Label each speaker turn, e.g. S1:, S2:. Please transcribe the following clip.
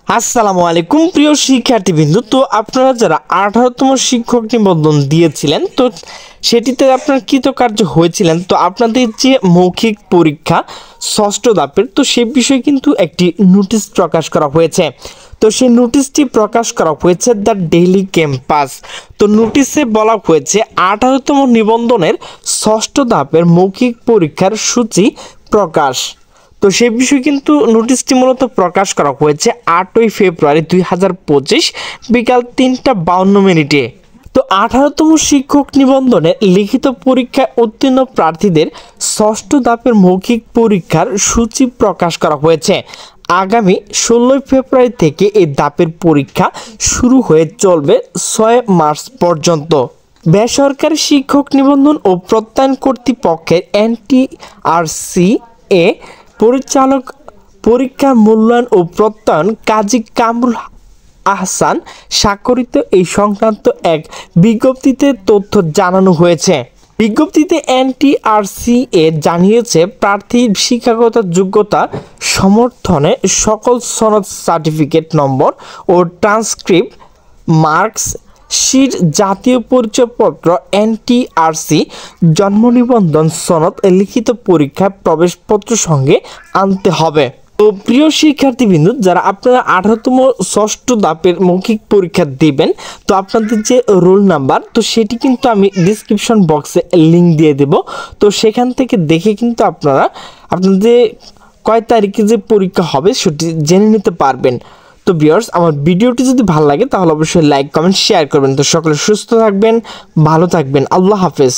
S1: আসসালামু আলাইকুম প্রিয় শিক্ষার্থীবৃন্দ। তো আপনারা যারা 18তম শিক্ষক নিবন্ধন দিয়েছিলেন, তো সেটিতে আপনার কৃতকার্য হয়েছিলেন। তো আপনাদের যে মৌখিক পরীক্ষা ষষ্ঠ ধাপের, তো সে বিষয়ে কিন্তু একটি নোটিশ প্রকাশ করা হয়েছে। তো সেই নোটিশটি প্রকাশ করা হয়েছে দ্য ডেইলি ক্যাম্পাস। তো নোটিশে বলা হয়েছে 18তম নিবন্ধনের ষষ্ঠ ধাপের মৌখিক পরীক্ষার সূচি প্রকাশ। তো সেই বিষয়ে কিন্তু নোটিশটি মূলত প্রকাশ করা হয়েছে 8ই ফেব্রুয়ারি 2025 বিকাল 3:52। তো 18তম শিক্ষক নিবন্ধনে লিখিত পরীক্ষায় উত্তীর্ণ প্রার্থীদের ষষ্ঠ ধাপের মৌখিক পরীক্ষার সূচি প্রকাশ করা হয়েছে। আগামী 16 ফেব্রুয়ারি থেকে এই ধাপের পরীক্ষা শুরু হয়ে চলবে 6 মার্চ পর্যন্ত। বেসরকারি শিক্ষক নিবন্ধন ও প্রত্যয়ন কর্তৃপক্ষের NTRC এ পরিচালক পরীক্ষা মূল্যায়ন ও প্রত্যয়ন কাজী কামরুল আহসান স্বাক্ষরিত এই সংক্রান্ত এক বিজ্ঞপ্তিতে তথ্য জানানো হয়েছে। বিজ্ঞপ্তিতে NTRC জানিয়েছে প্রার্থী শিক্ষাগত যোগ্যতা সমর্থনে সকল সনদ, সার্টিফিকেট নম্বর ও ট্রান্সক্রিপ্ট, মার্কস শিট, জাতীয় পরিচয়পত্র, NTRC জন্ম নিবন্ধন সনদ, লিখিত পরীক্ষায় প্রবেশপত্র সঙ্গে আনতে হবে। তো প্রিয় শিক্ষার্থীবৃন্দ, যারা আপনারা 18তম ষষ্ঠ ধাপের মৌখিক পরীক্ষা দিবেন, তো আপনাদের যে রোল নাম্বার, তো সেটি কিন্তু আমি ডিসক্রিপশন বক্সে লিঙ্ক দিয়ে দেব। তো সেখান থেকে দেখে কিন্তু আপনারা আপনাদের কয় তারিখে যে পরীক্ষা হবে সেটি জেনে নিতে পারবেন। তো ভিউয়ার্স, আমার ভিডিওটি যদি ভালো লাগে তাহলে অবশ্যই লাইক, কমেন্ট, শেয়ার করবেন। তো সকলে সুস্থ থাকবেন, ভালো থাকবেন। আল্লাহ হাফেজ।